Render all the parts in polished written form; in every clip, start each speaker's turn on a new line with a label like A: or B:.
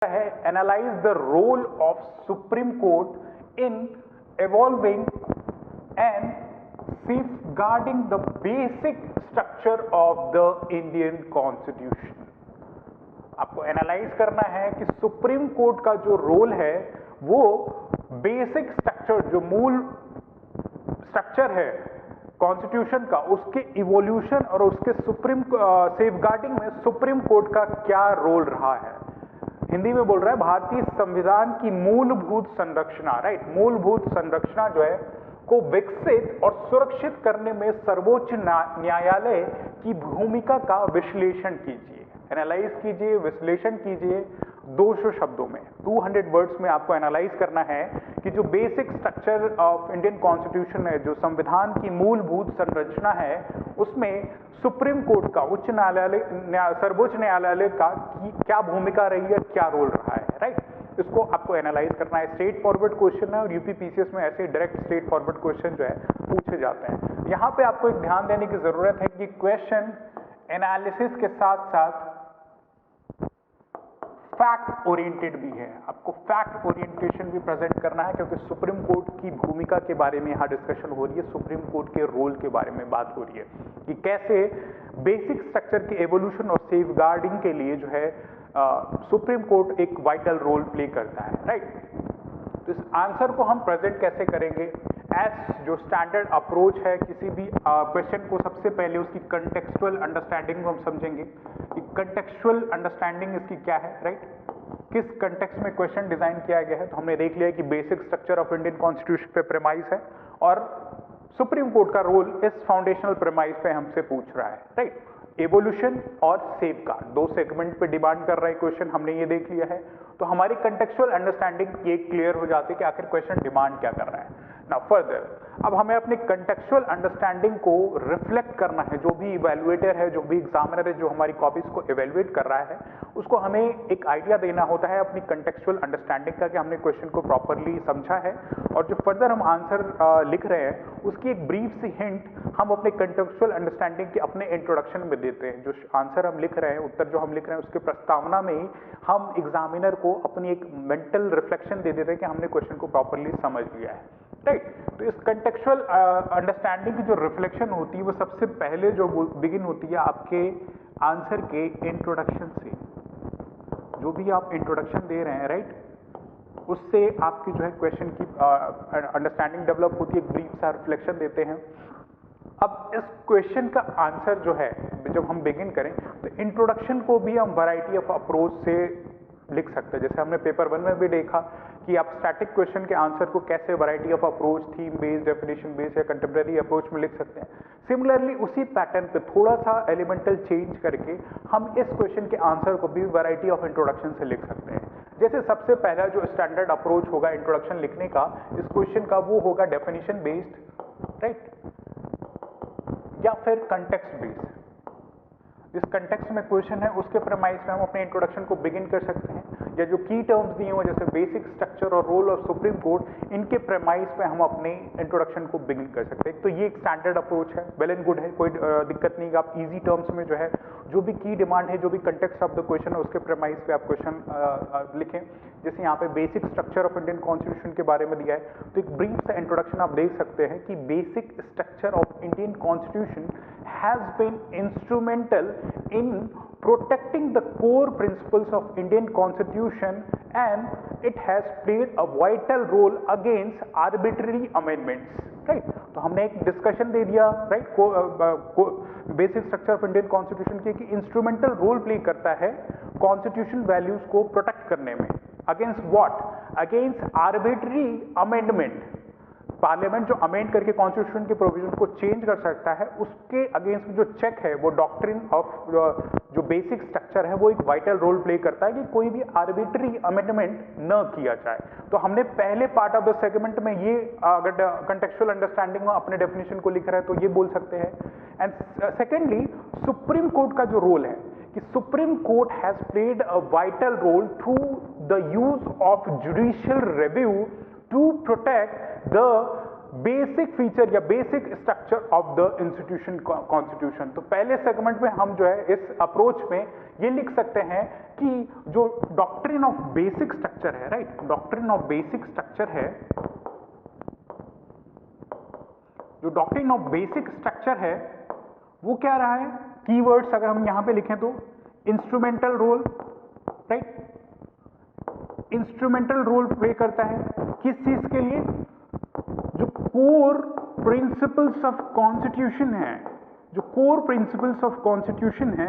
A: है analyse the role of supreme court in evolving and safeguarding the basic structure of the Indian Constitution। आपको analyse करना है कि supreme court का जो रोल है वो बेसिक स्ट्रक्चर, जो मूल स्ट्रक्चर है कॉन्स्टिट्यूशन का, उसके इवोल्यूशन और उसके सुप्रीम सेफगार्डिंग में सुप्रीम कोर्ट का क्या रोल रहा है। हिंदी में बोल रहा है भारतीय संविधान की मूलभूत संरचना, राइट, मूलभूत संरचना जो है को विकसित और सुरक्षित करने में सर्वोच्च न्यायालय की भूमिका का विश्लेषण कीजिए, एनालाइज कीजिए, विश्लेषण कीजिए 200 शब्दों में, 200 वर्ड्स में आपको एनालाइज करना है कि जो basic structure of Indian constitution है, जो संविधान की मूलभूत संरचना है, उसमें सुप्रीम कोर्ट का, उच्च न्यायालय, सर्वोच्च न्यायालय का क्या भूमिका रही है, क्या रोल रहा है, राइट। इसको आपको एनालाइज करना है। स्ट्रेट फॉरवर्ड क्वेश्चन है और यूपी पीसीएस में ऐसे डायरेक्ट स्ट्रेट फॉरवर्ड क्वेश्चन जो है पूछे जाते हैं। यहाँ पे आपको एक ध्यान देने की जरूरत है कि क्वेश्चन एनालिसिस के साथ साथ फैक्ट ओरिएंटेड भी है। आपको फैक्ट ओरिएंटेशन भी प्रेजेंट करना है, क्योंकि सुप्रीम कोर्ट की भूमिका के बारे में यहाँ डिस्कशन हो रही है, सुप्रीम कोर्ट के रोल के बारे में बात हो रही है कि कैसे बेसिक स्ट्रक्चर के एवोल्यूशन और सेफगार्डिंग के लिए जो है सुप्रीम कोर्ट एक वाइटल रोल प्ले करता है, राइट। तो इस आंसर को हम प्रेजेंट कैसे करेंगे? एज जो स्टैंडर्ड अप्रोच है किसी भी क्वेश्चन को, सबसे पहले उसकी कंटेक्सुअल अंडरस्टैंडिंग को हम समझेंगे कि कंटेक्सुअल अंडरस्टैंडिंग इसकी क्या है, राइट, किस कंटेक्स्ट में क्वेश्चन डिजाइन किया गया है। तो हमने देख लिया कि basic structure of Indian constitution पे प्रेमाइज है और सुप्रीम कोर्ट का रोल इस फाउंडेशनल प्रेमाइज पे हमसे पूछ रहा है, राइट। एवोल्यूशन और सेफगार्ड, दो सेगमेंट पे डिमांड कर रहा है क्वेश्चन, हमने ये देख लिया है। तो हमारी कंटेक्सुअल अंडरस्टैंडिंग ये क्लियर हो जाती है कि आखिर क्वेश्चन डिमांड क्या कर रहा है। नाउ फर्दर, अब हमें अपनी कंटेक्सुअल अंडरस्टैंडिंग को रिफ्लेक्ट करना है। जो भी इवैल्यूएटर है, जो भी एग्जामिनर है, जो हमारी कॉपीज को इवैल्यूएट कर रहा है, उसको हमें एक आइडिया देना होता है अपनी कंटेक्सुअल अंडरस्टैंडिंग का कि हमने क्वेश्चन को प्रॉपरली समझा है, और जो फर्दर हम आंसर लिख रहे हैं उसकी एक ब्रीफ सी हिंट हम अपने कंटेक्सुअल अंडरस्टैंडिंग के अपने इंट्रोडक्शन में देते हैं। जो आंसर हम लिख रहे हैं, उत्तर जो हम लिख रहे हैं, उसके प्रस्तावना में ही हम एग्जामिनर को अपनी एक मेंटल रिफ्लेक्शन दे देते हैं कि हमने क्वेश्चन को प्रॉपरली समझ लिया है, राइट। तो इस कंटेक्सुअल अंडरस्टैंडिंग की जो रिफ्लेक्शन होती है वो सबसे पहले जो बिगिन होती है आपके आंसर के इंट्रोडक्शन से। जो भी आप इंट्रोडक्शन दे रहे हैं, राइट, उससे आपकी जो है क्वेश्चन की अंडरस्टैंडिंग डेवलप होती है, एक ब्रीफ सा रिफ्लेक्शन देते हैं। अब इस क्वेश्चन का आंसर जो है जब हम बिगिन करें तो इंट्रोडक्शन को भी हम वैरायटी ऑफ अप्रोच से लिख सकते हैं। जैसे हमने पेपर 1 में भी देखा कि आप स्टैटिक क्वेश्चन के आंसर को कैसे variety of approach, theme based, definition based या कंटेम्परेरी अप्रोच में लिख सकते हैं। सिमिलरली उसी पैटर्न पे थोड़ा सा एलिमेंटल चेंज करके हम इस क्वेश्चन के आंसर को भी वैरायटी ऑफ इंट्रोडक्शन से लिख सकते हैं। जैसे सबसे पहला जो स्टैंडर्ड अप्रोच होगा इंट्रोडक्शन लिखने का इस क्वेश्चन का, वो होगा डेफिनेशन बेस्ड, राइट, या फिर कंटेक्स्ट बेस्ड। जिस कंटेक्स्ट में क्वेश्चन है उसके प्रेमाइज में हम अपने इंट्रोडक्शन को बिगिन कर सकते हैं, या जो की टर्म्स दिए हुए जैसे बेसिक स्ट्रक्चर और रोल ऑफ सुप्रीम कोर्ट, इनके प्रेमाइज पे हम अपने इंट्रोडक्शन को बिगिन कर सकते हैं। तो ये एक स्टैंडर्ड अप्रोच है, वेल एंड गुड है, कोई दिक्कत नहीं। आप इजी टर्म्स में जो है जो भी की डिमांड है, जो भी कंटेक्स्ट ऑफ द क्वेश्चन है, उसके प्रेमाइज पे आप क्वेश्चन लिखें। जैसे यहाँ पे basic structure of Indian constitution के बारे में दिया है, तो एक ब्रीफ सा इंट्रोडक्शन आप देख सकते हैं कि basic structure of Indian constitution has been instrumental in protecting the core principles of Indian Constitution, and it has played a vital role against arbitrary amendments, right। तो हमने एक डिस्कशन दे दिया, right, basic structure of Indian constitution की कि instrumental role play करता है constitution values को protect करने में। Against what? Against arbitrary amendment. Parliament जो अमेंड करके कॉन्स्टिट्यूशन के प्रोविजन को चेंज कर सकता है, उसके अगेंस्ट जो चेक है वो डॉक्ट्रिन ऑफ जो बेसिक स्ट्रक्चर है वो एक वाइटल रोल प्ले करता है कि कोई भी आर्बिट्री अमेंडमेंट न किया जाए। तो हमने पहले पार्ट ऑफ द सेगमेंट में ये, अगर कंटेक्चुअल अंडरस्टैंडिंग में अपने डेफिनेशन को लिख रहे हैं तो ये बोल सकते हैं। एंड सेकेंडली सुप्रीम कोर्ट का जो रोल है कि supreme court has played a vital role through the use of judicial review to protect the basic feature या basic structure of the institution constitution. तो पहले सेगमेंट में हम जो है इस अप्रोच में ये लिख सकते हैं कि जो डॉक्ट्रिन ऑफ बेसिक स्ट्रक्चर है, right, doctrine of basic structure है, जो डॉक्ट्रिन ऑफ बेसिक स्ट्रक्चर है वो क्या रहा है, कीवर्ड्स अगर हम यहां पे लिखें तो instrumental role, right, instrumental role play करता है किस चीज के लिए, जो कोर प्रिंसिपल्स ऑफ कॉन्स्टिट्यूशन है, जो कोर प्रिंसिपल्स ऑफ कॉन्स्टिट्यूशन है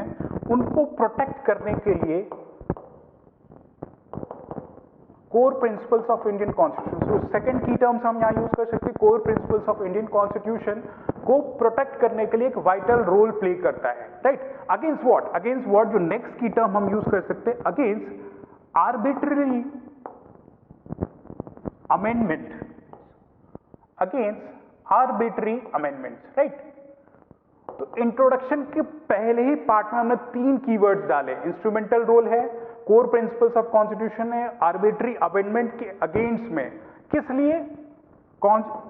A: उनको प्रोटेक्ट करने के लिए, core principles of Indian constitution. तो सेकंड की टर्म्स हम यहां यूज कर सकते हैं, core principles of Indian constitution को प्रोटेक्ट करने के लिए एक वाइटल रोल प्ले करता है, right. Against what, against what, जो नेक्स्ट की टर्म हम यूज कर सकते हैं, against arbitrary amendment, against arbitrary amendments, right। तो इंट्रोडक्शन के पहले ही पार्ट में हमने 3 कीवर्ड्स डाले, इंस्ट्रूमेंटल रोल है, कोर प्रिंसिपल्स ऑफ कॉन्स्टिट्यूशन है, आर्बिट्री अमेंडमेंट के अगेंस्ट में, किस लिए,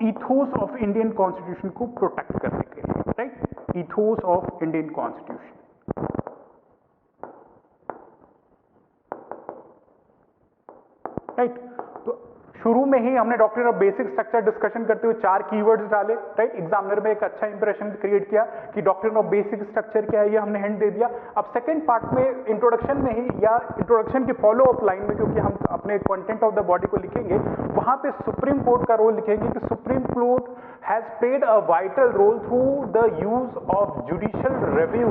A: ईथोस ऑफ इंडियन कॉन्स्टिट्यूशन को प्रोटेक्ट करने के लिए, right, ethos of Indian constitution, right. तो शुरू में ही हमने doctrine of basic structure discussion करते हुए 4 कीवर्ड्स डाले, राइट। एग्जामिनर में एक अच्छा इंप्रेशन क्रिएट किया कि डॉक्ट्रिन ऑफ बेसिक स्ट्रक्चर क्या है, ये हमने हिंट दे दिया। अब सेकंड पार्ट में इंट्रोडक्शन में ही या इंट्रोडक्शन की फॉलो अप लाइन में, क्योंकि हम अपने कंटेंट ऑफ द बॉडी को लिखेंगे, वहां पे सुप्रीम कोर्ट का रोल लिखेंगे कि supreme court has played a vital role through the use of judicial review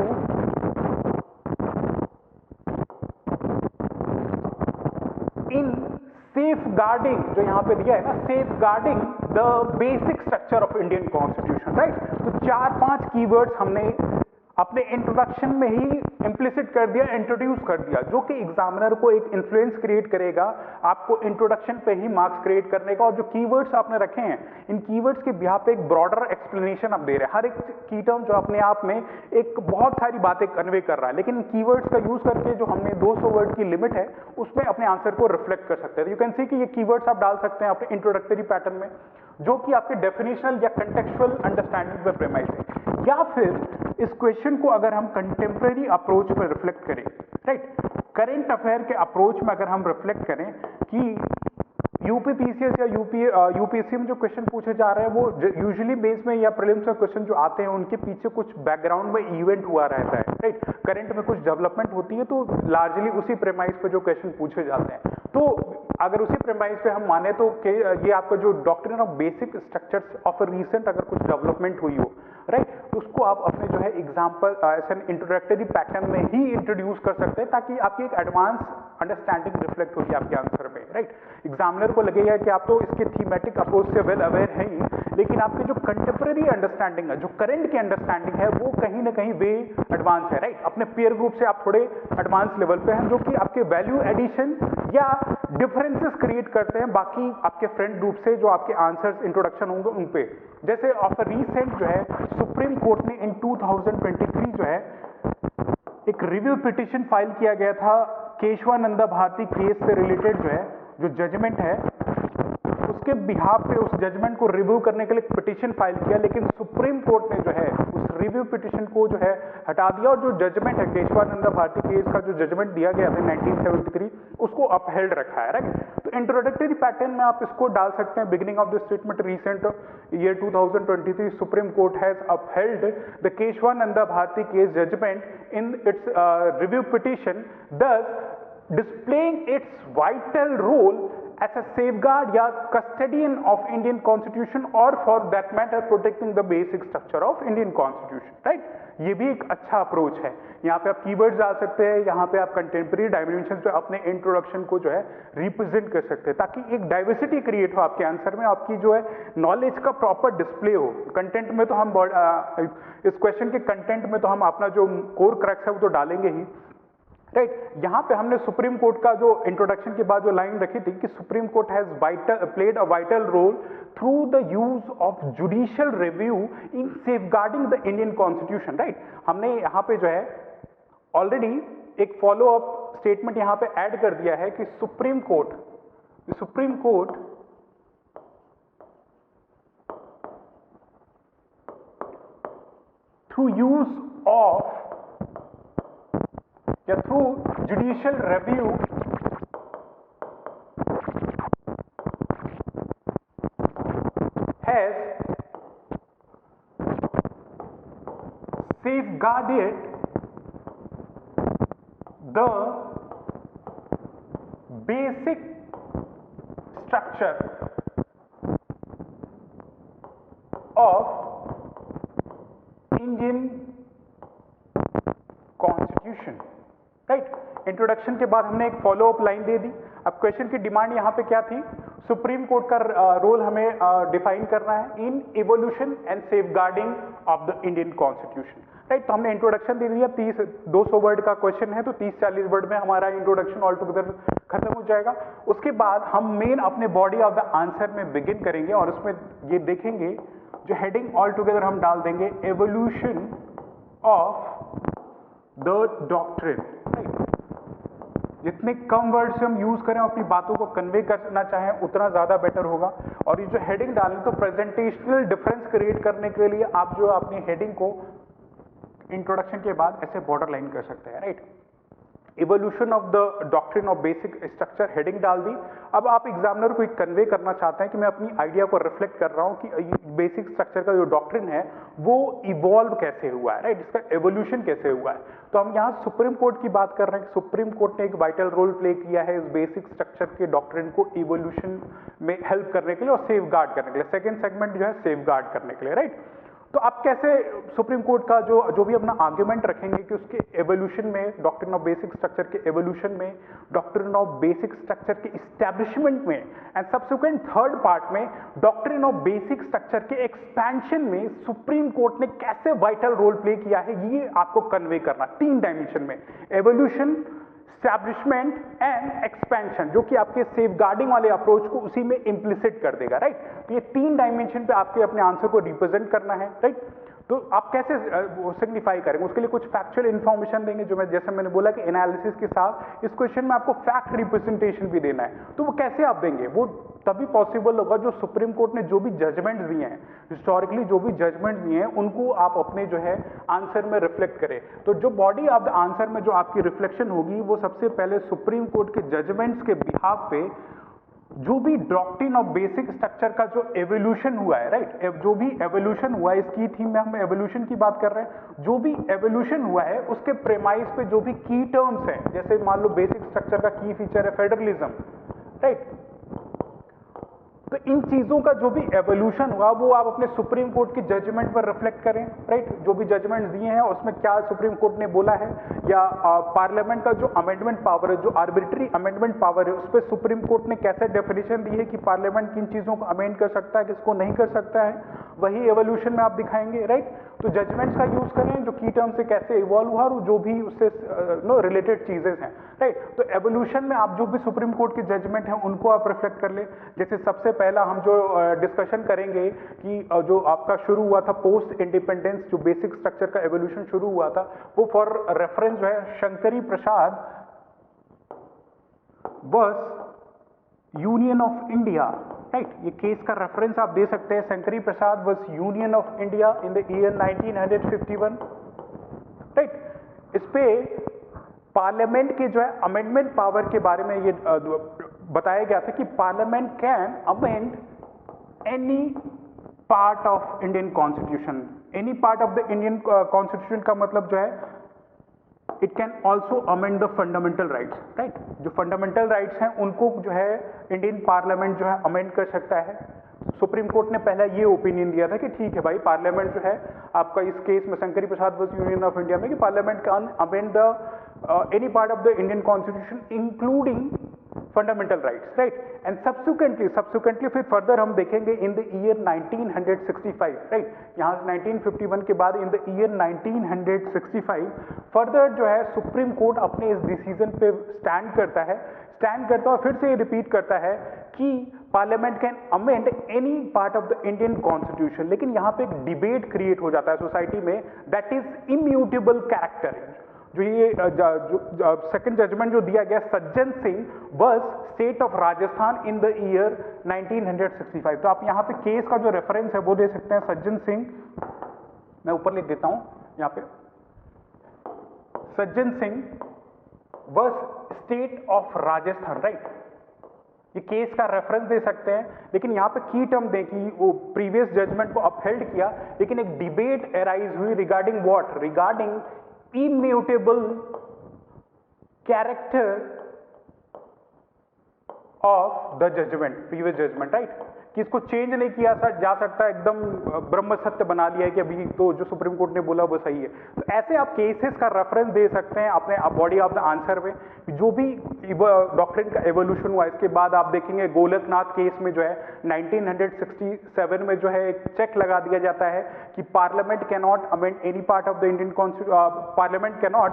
A: in safeguarding, जो यहां पे दिया है ना, safeguarding the basic structure of Indian Constitution, right. तो 4-5 कीवर्ड्स हमने अपने इंट्रोडक्शन में ही इंप्लिसिट कर दिया, इंट्रोड्यूस कर दिया, जो कि एग्जामिनर को एक इन्फ्लुएंस क्रिएट करेगा आपको इंट्रोडक्शन पे ही मार्क्स क्रिएट करने का। और जो कीवर्ड्स आपने रखे हैं, इन कीवर्ड्स के बिहाफ पे एक ब्रॉडर एक्सप्लेनेशन आप दे रहे हैं, हर एक की टर्म जो अपने आप में एक बहुत सारी बातें कन्वे कर रहा है, लेकिन कीवर्ड्स का यूज करके जो हमने 200 वर्ड की लिमिट है उसमें अपने आंसर को रिफ्लेक्ट कर सकते हैं। यू कैन सी कि ये कीवर्ड्स आप डाल सकते हैं अपने इंट्रोडक्टरी पैटर्न में, जो कि आपके डेफिनेशनल या कंटेक्चुअल अंडरस्टैंडिंग पे प्रेमाइज है। या फिर इस क्वेश्चन को अगर हम कंटेम्प्रेरी अप्रोच में रिफ्लेक्ट करें, राइट, करंट अफेयर के अप्रोच में अगर हम रिफ्लेक्ट करें कि यूपीपीसीएस या यूपीएससी में जो क्वेश्चन पूछे जा रहे हैं वो यूजुअली बेस में या प्रीलिम्स में क्वेश्चन जो आते हैं उनके पीछे कुछ बैकग्राउंड में इवेंट हुआ रहता है, राइट, करंट में कुछ डेवलपमेंट होती है, तो लार्जली उसी प्रेमाइज पे जो क्वेश्चन पूछे जाते हैं। तो अगर उसी प्रेमाइज पे हम माने तो ये आपका जो doctrine of basic structures of recent अगर कुछ डेवलपमेंट हुई हो, राइट, तो उसको आप अपने जो है एग्जाम्पल ऐसे इंट्रोडक्टरी पैटर्न में ही इंट्रोड्यूस कर सकते हैं, ताकि आपकी एक एडवांस अंडरस्टैंडिंग रिफ्लेक्ट होगी आपके आंसर में, राइट। एग्जामिनर को लगेगा कि आप तो इसके थीमेटिक अप्रोच से वेल अवेयर हैं ही, लेकिन आपकी जो कंटेम्प्रेरी अंडरस्टैंडिंग है, जो करंट की अंडरस्टैंडिंग है, वो कहीं ना कहीं वे एडवांस है, राइट। अपने पेयर ग्रुप से आप थोड़े एडवांस लेवल पे हैं, जो कि आपके वैल्यू एडिशन या डिफरेंसेस क्रिएट करते हैं बाकी आपके फ्रेंड ग्रुप से जो आपके आंसर्स इंट्रोडक्शन होंगे उन पे। जैसे ऑफ रीसेंट जो है सुप्रीम कोर्ट ने इन 2023 जो है एक रिव्यू पिटिशन फाइल किया गया था केशवानंदा भारती केस से रिलेटेड, जो है जो जजमेंट है उसके बिहाफ पे उस जजमेंट को रिव्यू करने के लिए पिटीशन फाइल किया, लेकिन सुप्रीम कोर्ट ने जो है उस रिव्यू पिटीशन को जो है हटा दिया, और जो जजमेंट है केशवानंदा भारती केस का जो जजमेंट दिया गया था 1973 उसको अपहेल्ड रखा है, राइट। तो इंट्रोडक्टरी पैटर्न में आप इसको डाल सकते हैं, beginning of the statement recent year 2023 supreme court has upheld the Kesavananda Bharati case judgment in its review petition, thus displaying its vital role as a safeguard या custodian of Indian Constitution or for that matter protecting the basic structure of Indian Constitution, right? ये भी एक अच्छा approach है। यहाँ पे आप keywords डाल सकते हैं, यहाँ पे आप कंटेम्प्रेरी डायमेंशंस पे अपने इंट्रोडक्शन को जो है रिप्रेजेंट कर सकते हैं, ताकि एक डाइवर्सिटी क्रिएट हो आपके आंसर में, आपकी जो है नॉलेज का प्रॉपर डिस्प्ले हो। कंटेंट में तो हम इस क्वेश्चन के कंटेंट में तो हम अपना जो कोर क्रक्स है वो तो डालेंगे ही, राइट। यहाँ पे हमने सुप्रीम कोर्ट का जो इंट्रोडक्शन के बाद जो लाइन रखी थी कि supreme court has played a vital role through the use of judicial review in safeguarding the Indian constitution, right. हमने यहाँ पे जो है ऑलरेडी एक फॉलो अप स्टेटमेंट यहाँ पे ऐड कर दिया है कि supreme court through use of या through judicial review has safeguarded the basic structure of Indian Constitution, right. Introduction के बाद हमने एक फॉलो अप लाइन दे दी। अब क्वेश्चन की डिमांड यहां पे क्या थी? सुप्रीम कोर्ट का रोल हमें डिफाइन करना है in evolution and safeguarding of the Indian constitution, right. तो हमने इंट्रोडक्शन दे दिया, 200 वर्ड का क्वेश्चन है तो 30-40 वर्ड में हमारा इंट्रोडक्शन ऑल टुगेदर खत्म हो जाएगा। उसके बाद हम मेन अपने बॉडी ऑफ द आंसर में बिगिन करेंगे और उसमें ये देखेंगे, जो हेडिंग ऑल टुगेदर हम डाल देंगे evolution of the doctrine, right. जितने कम वर्ड से हम यूज करें अपनी बातों को कन्वे करना चाहें उतना ज्यादा बेटर होगा। और ये जो हेडिंग डालें तो प्रेजेंटेशनल डिफरेंस क्रिएट करने के लिए आप जो अपनी हेडिंग को इंट्रोडक्शन के बाद ऐसे बॉर्डर लाइन कर सकते हैं, right. Evolution of the doctrine of basic structure heading डाल दी। अब आप एग्जामिनर को एक कन्वे करना चाहते हैं कि मैं अपनी आइडिया को रिफ्लेक्ट कर रहा हूं कि बेसिक स्ट्रक्चर का जो डॉक्ट्रिन है वो इवॉल्व कैसे हुआ है, राइट, इसका एवोल्यूशन कैसे हुआ है। तो हम यहाँ सुप्रीम कोर्ट की बात कर रहे हैं कि सुप्रीम कोर्ट ने एक वाइटल रोल प्ले किया है इस बेसिक स्ट्रक्चर के डॉक्ट्रिन को इवोल्यूशन में हेल्प करने के लिए और सेफगार्ड करने के लिए। सेकेंड सेगमेंट जो है सेफगार्ड करने के लिए, राइट। तो आप कैसे सुप्रीम कोर्ट का जो भी अपना आर्ग्यूमेंट रखेंगे कि उसके एवोल्यूशन में, डॉक्ट्रिन ऑफ बेसिक स्ट्रक्चर के एवोल्यूशन में, डॉक्ट्रिन ऑफ बेसिक स्ट्रक्चर के इस्टेब्लिशमेंट में एंड सब्सिक्वेंट थर्ड पार्ट में डॉक्ट्रिन ऑफ बेसिक स्ट्रक्चर के एक्सपेंशन में सुप्रीम कोर्ट ने कैसे वाइटल रोल प्ले किया है, ये आपको कन्वे करना 3 डायमेंशन में, एवोल्यूशन, एस्टैब्लिशमेंट एंड एक्सपेंशन, जो कि आपके सेफगार्डिंग वाले अप्रोच को उसी में इंप्लिसिट कर देगा, राइट। तो ये 3 डायमेंशन पे आपके अपने आंसर को रिप्रेजेंट करना है, राइट। तो आप कैसे सिग्निफाई करेंगे, उसके लिए कुछ फैक्चुअल इंफॉर्मेशन देंगे, जो जैसे मैंने बोला कि एनालिसिस के साथ इस क्वेश्चन में आपको फैक्ट रिप्रेजेंटेशन भी देना है। तो वो कैसे आप देंगे? वो तभी पॉसिबल होगा जो सुप्रीम कोर्ट ने जो भी जजमेंट्स दिए हैं, हिस्टोरिकली जो भी जजमेंट्स दिए हैं, उनको आप अपने जो है आंसर में रिफ्लेक्ट करें। तो जो बॉडी ऑफ द आंसर में जो आपकी रिफ्लेक्शन होगी वो सबसे पहले सुप्रीम कोर्ट के जजमेंट्स के बिहाफ पे जो भी डॉक्ट्रिन ऑफ बेसिक स्ट्रक्चर का जो एवोल्यूशन हुआ है, राइट, जो भी एवोल्यूशन हुआ है, इसकी थीम में हम एवोल्यूशन की बात कर रहे हैं, जो भी एवोल्यूशन हुआ है उसके प्रेमाइस पे जो भी की टर्म्स हैं, जैसे मान लो बेसिक स्ट्रक्चर का की फीचर है फेडरलिज्म, राइट। तो इन चीजों का जो भी एवोल्यूशन हुआ वो आप अपने सुप्रीम कोर्ट के जजमेंट पर रिफ्लेक्ट करें, राइट। जो भी जजमेंट दिए हैं उसमें क्या सुप्रीम कोर्ट ने बोला है, या पार्लियामेंट का जो अमेंडमेंट पावर है, जो आर्बिट्री अमेंडमेंट पावर है, उस पर सुप्रीम कोर्ट ने कैसे डेफिनेशन दी है कि पार्लियामेंट किन चीजों को अमेंड कर सकता है, किसको नहीं कर सकता है, वही एवोल्यूशन में आप दिखाएंगे, राइट। तो जजमेंट्स का यूज करें जो की टर्म से कैसे इवॉल्व हुआ और जो भी उससे रिलेटेड चीजें हैं, राइट। तो एवोल्यूशन में आप जो भी सुप्रीम कोर्ट के जजमेंट हैं उनको आप रिफ्लेक्ट कर ले। जैसे सबसे पहला हम जो डिस्कशन करेंगे कि जो आपका शुरू हुआ था पोस्ट इंडिपेंडेंस, जो बेसिक स्ट्रक्चर का एवोल्यूशन शुरू हुआ था, वो फॉर रेफरेंस जो है शंकरी प्रसाद बस यूनियन ऑफ इंडिया, राइट। ये केस का रेफरेंस आप दे सकते हैं, Shankari Prasad was Union of India in the year 1951, right. इस पे पार्लियामेंट के जो है अमेंडमेंट पावर के बारे में ये बताया गया था कि parliament can amend any part of Indian constitution. Any part of the Indian constitution का मतलब जो है it can also amend the fundamental rights, right. जो फंडामेंटल राइट्स हैं उनको जो है इंडियन पार्लियामेंट जो है अमेंड कर सकता है। सुप्रीम कोर्ट ने पहला ये ओपिनियन दिया था कि ठीक है भाई, पार्लियामेंट जो है आपका इस केस में शंकरी प्रसाद वर्सेस यूनियन ऑफ इंडिया में कि parliament can amend the any part of the Indian constitution including fundamental rights, right. And subsequently फिर फर्दर हम देखेंगे इन द ईयर 1965, राइट। यहाँ 1951 के बाद इन द ईयर 1965 फर्दर जो है सुप्रीम कोर्ट अपने इस डिसीजन पे स्टैंड करता है और फिर से रिपीट करता है कि parliament can amend any part of the Indian constitution. लेकिन यहाँ पे एक डिबेट क्रिएट हो जाता है सोसाइटी में, दैट इज इम्यूटेबल कैरेक्टर। जो ये सेकंड जजमेंट जो दिया गया सज्जन सिंह बस state of Rajasthan in the year 1965। तो आप यहाँ पे केस का जो रेफरेंस है वो दे सकते हैं सज्जन सिंह, मैं ऊपर लिख देता हूँ, यहाँ पे Sajjan Singh versus state of Rajasthan, right. ये केस का रेफरेंस दे सकते हैं, लेकिन यहाँ पे की टर्म दें कि वो प्रीवियस जजमेंट को अपहेल्ड किया, लेकिन एक डिबेट एराइज हुई regarding what, regarding immutable character of the judgment, previous judgment, right, कि इसको चेंज नहीं किया जा सकता, एकदम ब्रह्म सत्य बना लिया है कि अभी तो जो सुप्रीम कोर्ट ने बोला वो सही है। तो ऐसे आप केसेस का रेफरेंस दे सकते हैं अपने बॉडी ऑफ द आंसर में। जो भी डॉक्ट्रिन का एवोल्यूशन हुआ, इसके बाद आप देखेंगे गोलकनाथ केस में जो है 1967 में जो है एक चेक लगा दिया जाता है कि parliament can not amend any part of the Indian constitution, parliament can not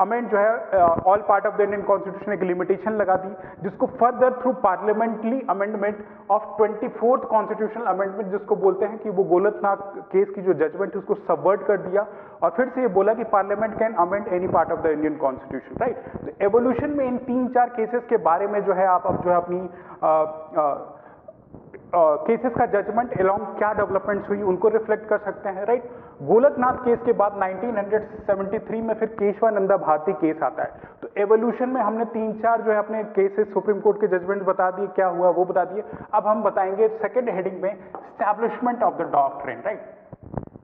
A: amend जो है all part of the Indian constitution, एक लिमिटेशन लगा दी, जिसको further through parliamentary amendment of 24th constitutional amendment, जिसको बोलते हैं कि वो गोलकनाथ केस की जो जजमेंट है उसको सबवर्ट कर दिया और फिर से ये बोला कि parliament can amend any part of the Indian constitution, right. तो एवोल्यूशन में इन 3-4 केसेस के बारे में जो है आप अब जो है अपनी केसेस का जजमेंट अलोंग क्या डेवलपमेंट्स हुई उनको रिफ्लेक्ट कर सकते हैं, राइट। गोलकनाथ केस के बाद 1973 में फिर केशवानंदा भारती केस आता है। तो एवोल्यूशन में हमने 3-4 जो है अपने केसेस सुप्रीम कोर्ट के जजमेंट बता दिए, क्या हुआ वो बता दिए। अब हम बताएंगे सेकेंड हेडिंग में establishment of the doctrine, right,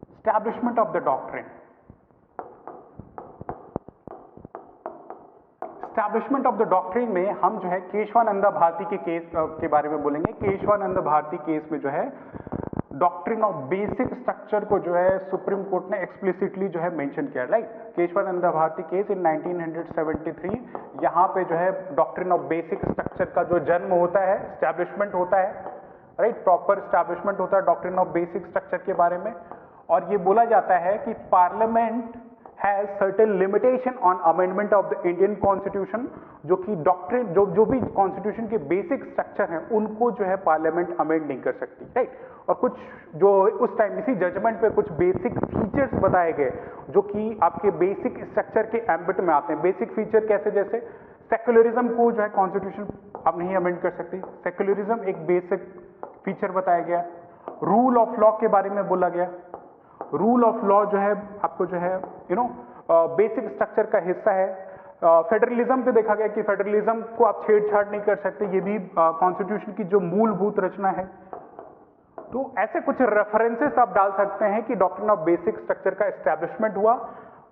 A: establishment of the doctrine. Establishment of the doctrine में हम जो है केशवानंदा भारती के केस के बारे में बोलेंगे। केशवानंदा भारती केस में जो है डॉक्ट्रिन ऑफ बेसिक स्ट्रक्चर को जो है सुप्रीम कोर्ट ने एक्सप्लिसिटली जो है मेंशन किया, right. Kesavananda Bharati case in 1973, यहाँ पे जो है डॉक्ट्रिन ऑफ बेसिक स्ट्रक्चर का जो जन्म होता है, एस्टैब्लिशमेंट होता है, राइट, प्रॉपर एस्टैब्लिशमेंट होता है डॉक्ट्रिन ऑफ बेसिक स्ट्रक्चर के बारे में। और ये बोला जाता है कि parliament has certain limitation on amendment of the Indian Constitution, जो कि डॉक्ट्रिन जो भी कॉन्स्टिट्यूशन के बेसिक स्ट्रक्चर हैं उनको जो है पार्लियामेंट अमेंड नहीं कर सकती, राइट। और कुछ जो उस टाइम इसी जजमेंट पे कुछ बेसिक फीचर्स बताए गए जो कि आपके बेसिक स्ट्रक्चर के एम्बिट में आते हैं। बेसिक फीचर कैसे, जैसे सेक्युलरिज्म को जो है कॉन्स्टिट्यूशन आप नहीं अमेंड कर सकते, सेक्युलरिज्म एक बेसिक फीचर बताया गया। रूल ऑफ लॉ के बारे में बोला गया, रूल ऑफ लॉ जो है आपको जो है बेसिक स्ट्रक्चर का हिस्सा है। फेडरलिज्म पे देखा गया कि फेडरलिज्म को आप छेड़छाड़ नहीं कर सकते, ये भी कॉन्स्टिट्यूशन की जो मूलभूत रचना है। तो ऐसे कुछ रेफरेंसेस आप डाल सकते हैं कि डॉक्ट्रिन ऑफ बेसिक स्ट्रक्चर का एस्टैब्लिशमेंट हुआ।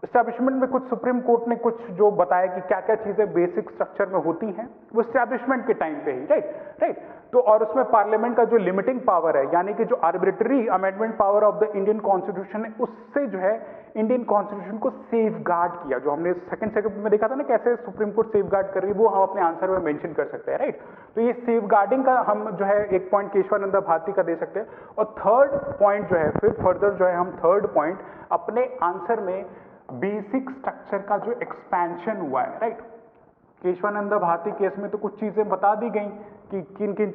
A: एस्टैब्लिशमेंट में कुछ सुप्रीम कोर्ट ने कुछ जो बताया कि क्या क्या चीजें बेसिक स्ट्रक्चर में होती हैं, वो एस्टैब्लिशमेंट के टाइम पे ही, राइट। तो और उसमें पार्लियामेंट का जो लिमिटिंग पावर है, यानी कि जो arbitrary amendment power of the Indian constitution है, उससे जो है इंडियन कॉन्स्टिट्यूशन को सेफ गार्ड किया। जो हमने सेकंड सेगमेंट में देखा था ना कैसे सुप्रीम कोर्ट सेफ गार्ड कर रही है, वो हम अपने आंसर में मेंशन कर सकते हैं, राइट। तो ये सेफ गार्डिंग का हम जो है एक पॉइंट केशवानंदा भारती का दे सकते हैं। और थर्ड पॉइंट जो है फिर फर्दर जो है हम थर्ड पॉइंट अपने आंसर में बेसिक स्ट्रक्चर का जो एक्सपेंशन हुआ है, राइट। केशवानंदा भारती केस में तो कुछ चीजें बता दी गई कि किन किन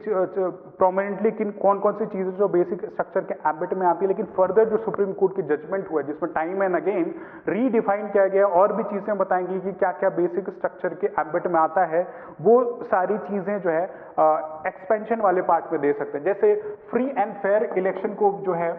A: प्रोमिनेंटली कौन कौन सी चीजें जो बेसिक स्ट्रक्चर के एम्बिट में आती है, लेकिन फर्दर जो सुप्रीम कोर्ट की जजमेंट हुआ है जिसमें टाइम एंड अगेन रीडिफाइन किया गया और भी चीजें बताएंगी कि क्या क्या बेसिक स्ट्रक्चर के एम्बिट में आता है, वो सारी चीजें जो है एक्सपेंशन वाले पार्ट में दे सकते हैं। जैसे फ्री एंड फेयर इलेक्शन को जो है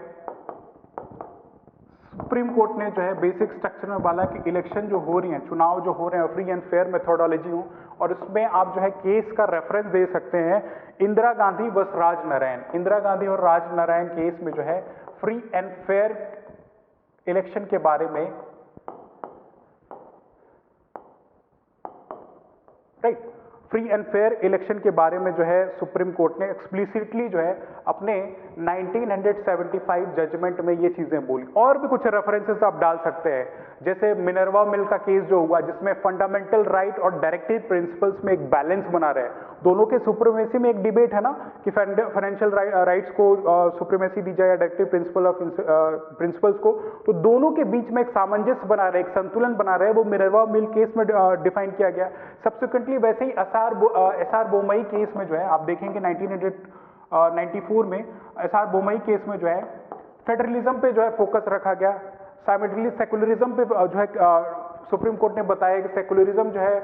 A: सुप्रीम कोर्ट ने जो है बेसिक स्ट्रक्चर में बोला कि इलेक्शन जो हो रही हैं, चुनाव जो हो रहे हैं, फ्री एंड फेयर मेथोडोलॉजी हो, और उसमें आप जो है केस का रेफरेंस दे सकते हैं इंदिरा गांधी वर्सेस राज नारायण। इंदिरा गांधी और राज नारायण केस में जो है फ्री एंड फेयर इलेक्शन के बारे में, right, free and fair election के बारे में जो है सुप्रीम कोर्ट ने एक्सप्लिसिटली जो है अपने 1975 जजमेंट में ये चीजें बोली। और भी कुछ रेफरेंसेस आप डाल सकते हैं, जैसे मिनर्वा मिल का केस जो हुआ जिसमें फंडामेंटल राइट और डायरेक्टिव प्रिंसिपल्स में एक बैलेंस बना रहे हैं। दोनों के सुप्रीमेसी में एक डिबेट है ना कि फाइनेंशियल राइट्स को सुप्रीमेसी दी जाए या डायरेक्टिव प्रिंसिपल्स को, तो दोनों के बीच में एक सामंजस्य बना रहे, एक संतुलन बना रहे, वो मिनर्वा मिल केस में डिफाइन किया गया। सब्सिक्वेंटली वैसे ही एसआर बोमई केस में जो है आप देखेंगे 1994 में एसआर बोमई केस में जो है फेडरलिज्म पे जो है फोकस रखा गया। साइमल्टेनियसली सेकुलरिज्म पे जो है सुप्रीम कोर्ट ने बताया कि सेकुलरिज्म जो है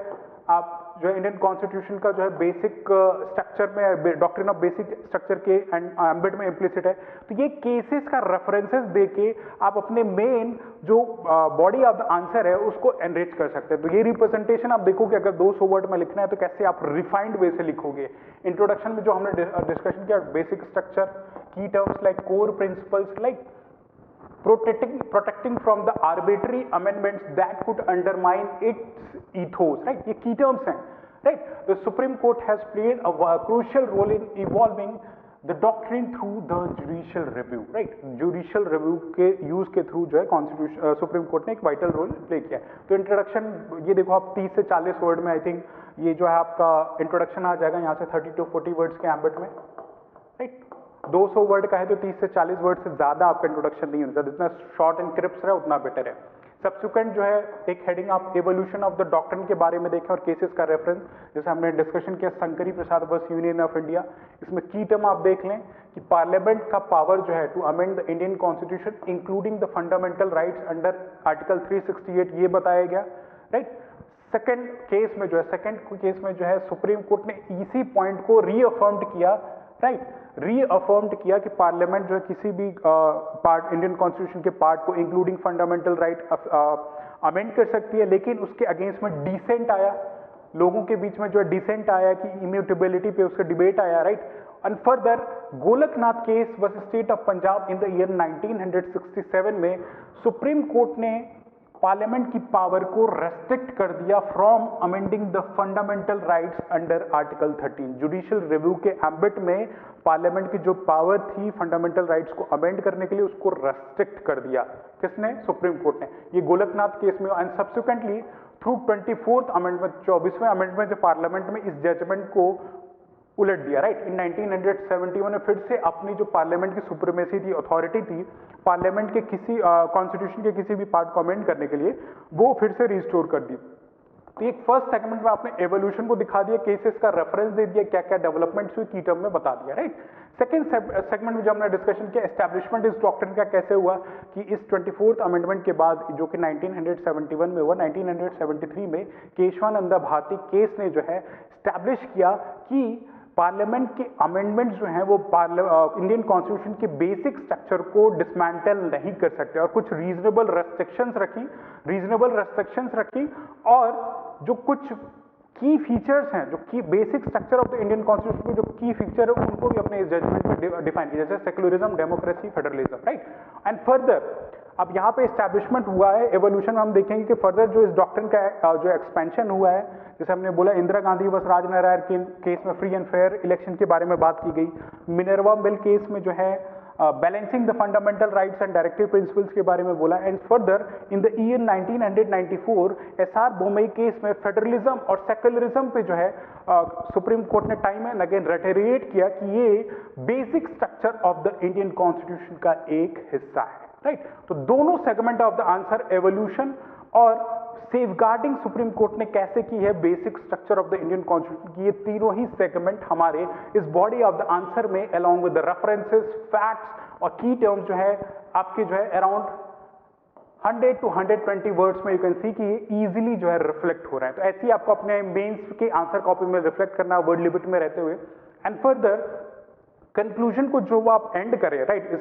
A: आप जो है इंडियन कॉन्स्टिट्यूशन का जो है बेसिक स्ट्रक्चर में, डॉक्ट्रिन ऑफ बेसिक स्ट्रक्चर के एम्बिट में इम्प्लिसिट है। तो ये केसेस का रेफरेंसेस देके आप अपने मेन जो बॉडी ऑफ द आंसर है उसको एनरिच कर सकते हैं। तो ये रिप्रेजेंटेशन आप देखोगे, अगर 200 वर्ड में लिखना है तो कैसे आप रिफाइंड वे से लिखोगे। इंट्रोडक्शन में जो हमने डिस्कशन किया, बेसिक स्ट्रक्चर, की terms like core principles like protecting from the arbitrary amendments that could undermine its ethos, right? ये key terms हैं, right? The Supreme Court has played a crucial role in evolving the doctrine through the judicial review, right? Judicial review के use के through जो है constitution supreme Court ने एक vital role play किया है। तो इंट्रोडक्शन ये देखो आप 30 से 40 वर्ड में, आई थिंक ये जो है आपका इंट्रोडक्शन आ जाएगा यहाँ से 30 to 40 वर्ड्स के एम्बिट में, राइट? 200 वर्ड का है तो 30 से 40 वर्ड से ज्यादा आपका इंट्रोडक्शन नहीं होता, जितना शॉर्ट एंड क्रिप्स रहे उतना बेटर है। सब्सिक्वेंट जो है एक हेडिंग आप एवोल्यूशन ऑफ द डॉक्ट्रिन के बारे में देखें और केसेस का रेफरेंस, जैसे हमने डिस्कशन किया शंकरी प्रसाद वर्सेस यूनियन ऑफ इंडिया। इसमें की टर्म आप देख लें कि पार्लियामेंट का पावर जो है to amend the Indian constitution including the fundamental rights under article 368 ये बताया गया, राइट? सेकेंड केस में जो है सुप्रीम कोर्ट ने इसी पॉइंट को रीअफर्म्ड किया, राइट? रीअफर्म्ड किया कि पार्लियामेंट जो है किसी भी पार्ट इंडियन कॉन्स्टिट्यूशन के पार्ट को इंक्लूडिंग फंडामेंटल राइट अमेंड कर सकती है, लेकिन उसके अगेंस्ट में डिसेंट आया, लोगों के बीच में जो है डिसेंट आया कि इम्यूटेबिलिटी पे उसका डिबेट आया, right? And further Golaknath case versus state of Punjab in the year 1967 में सुप्रीम कोर्ट ने पार्लियामेंट की पावर को रेस्ट्रिक्ट कर दिया from amending the fundamental rights under article 13। Judicial review के एम्बिट में पार्लियामेंट की जो पावर थी फंडामेंटल राइट्स को अमेंड करने के लिए उसको रेस्ट्रिक्ट कर दिया, किसने? सुप्रीम कोर्ट ने। ये गोलकनाथ केस में। And subsequently through 24th amendment, 24वें अमेंडमेंट, जो पार्लियामेंट में इस जजमेंट को उलट दिया, राइट? इन 1971 में फिर से अपनी जो पार्लियामेंट की सुप्रीमेसी थी, अथॉरिटी थी पार्लियामेंट के किसी कॉन्स्टिट्यूशन के किसी भी पार्ट को अमेंड करने के लिए, वो फिर से रिस्टोर कर दी। तो एक फर्स्ट सेगमेंट में आपने एवोल्यूशन को दिखा दिया, केसेस का रेफरेंस दे दिया, क्या क्या डेवलपमेंट्स हुई की टर्म में बता दिया, राइट? सेकंड सेगमेंट में जो हमने डिस्कशन किया एस्टैब्लिशमेंट इस डॉक्ट्रिन का कैसे हुआ कि इस 24th अमेंडमेंट के बाद जो कि 1971 में हुआ, 1973 में केशवानंदा भारती केस ने जो है स्टैब्लिश किया कि पार्लियामेंट के अमेंडमेंट्स जो हैं वो इंडियन कॉन्स्टिट्यूशन के बेसिक स्ट्रक्चर को डिसमेंटल नहीं कर सकते, और कुछ रीजनेबल रेस्ट्रिक्शंस रखी और जो कुछ की फीचर्स हैं, जो की basic structure of the Indian constitution के जो की फीचर है उनको भी अपने इस जजमेंट में डिफाइन किया, जैसे secularism, democracy, federalism, right? And further अब यहाँ पे एस्टैब्लिशमेंट हुआ है। एवोल्यूशन में हम देखेंगे कि फर्दर जो इस डॉक्ट्रिन का जो एक्सपेंशन हुआ है, जैसे हमने बोला इंदिरा गांधी वर्सेस राजनारायण के केस में फ्री एंड फेयर इलेक्शन के बारे में बात की गई, मिनर्वा मिल केस में जो है balancing the fundamental rights and directive principles के बारे में बोला। And further in the year 1994 SR Bommai case में फेडरलिज्म और सेक्युलरिज्म पे जो है सुप्रीम कोर्ट ने टाइम एंड अगेन रेटेरिएट किया कि ये basic structure of the Indian constitution का एक हिस्सा है, राइट? तो दोनों segment of the answer evolution और सेफगार्डिंग सुप्रीम कोर्ट ने कैसे की है basic structure of the Indian constitution की, ये तीनों ही सेगमेंट हमारे इस बॉडी ऑफ द आंसर में along with the references, facts और की टर्म्स जो है आपके जो है अराउंड 100 to 120 वर्ड्स में यू कैन सी कि ये इजीली जो है रिफ्लेक्ट हो रहा है। तो ऐसे ही आपको अपने मेंस के आंसर कॉपी में रिफ्लेक्ट करना वर्ड लिमिट में रहते हुए। एंड फर्दर कंक्लूजन को जो आप एंड करें, राइट, इस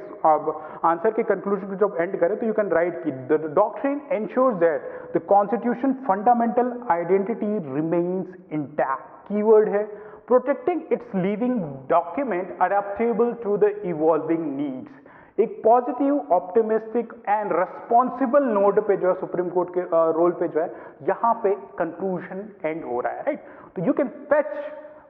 A: आंसर के कंक्लूजन को जब एंड करें तो यू कैन राइट कि the doctrine ensures that the constitution fundamental identity remains intact, keyword है protecting its living document adaptable to the evolving needs. एक positive, optimistic and responsible note पे जो है सुप्रीम कोर्ट के role पे जो है यहाँ पे कंक्लूजन एंड हो रहा है, राइट? तो you can fetch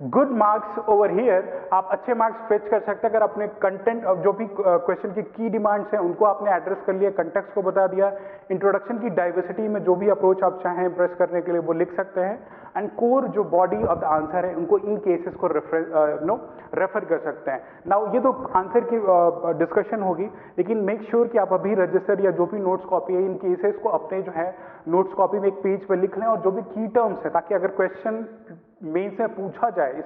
A: good marks over here, आप अच्छे मार्क्स फेच कर सकते हैं अगर अपने कंटेंट जो भी क्वेश्चन की डिमांड्स हैं उनको आपने एड्रेस कर लिया, कंटेक्स्ट को बता दिया, इंट्रोडक्शन की डाइवर्सिटी में जो भी अप्रोच आप चाहें इंप्रेस करने के लिए वो लिख सकते हैं, एंड कोर जो बॉडी ऑफ द आंसर है उनको इन केसेस को रेफर कर सकते हैं। नाउ ये तो आंसर की डिस्कशन होगी, लेकिन मेक श्योर कि आप अभी रजिस्टर या जो भी नोट्स कॉपी है इन केसेस को अपने जो है नोट्स कॉपी में एक पेज पर लिख लें, और जो भी की टर्म्स है ताकि अगर क्वेश्चन मेन से पूछा जाए इस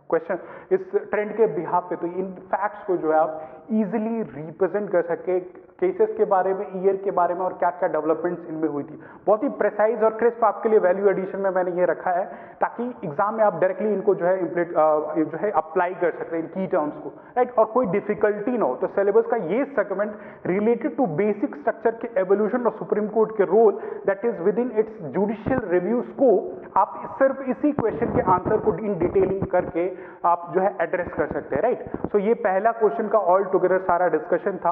A: क्वेश्चन इस ट्रेंड के बिहाफ पे, तो इन फैक्ट्स को जो है आप इजीली रिप्रेजेंट कर सके केसेस के बारे में, ईयर के बारे में और क्या क्या डेवलपमेंट्स इनमें हुई थी। बहुत ही प्रेसाइज और क्रिस्प आपके लिए वैल्यू एडिशन में मैंने ये रखा है ताकि एग्जाम में आप डायरेक्टली इनको जो है अप्लाई कर सकते हैं इन की टर्म्स को, राइट, और कोई डिफिकल्टी ना हो। तो सिलेबस का ये segment related to basic structure के एवोल्यूशन और सुप्रीम कोर्ट के role that is within its judicial review scope, आप सिर्फ इसी क्वेश्चन के आंसर को इन डिटेलिंग करके आप जो है एड्रेस कर सकते हैं, राइट। सो ये पहला क्वेश्चन का ऑल टुगेदर सारा डिस्कशन था।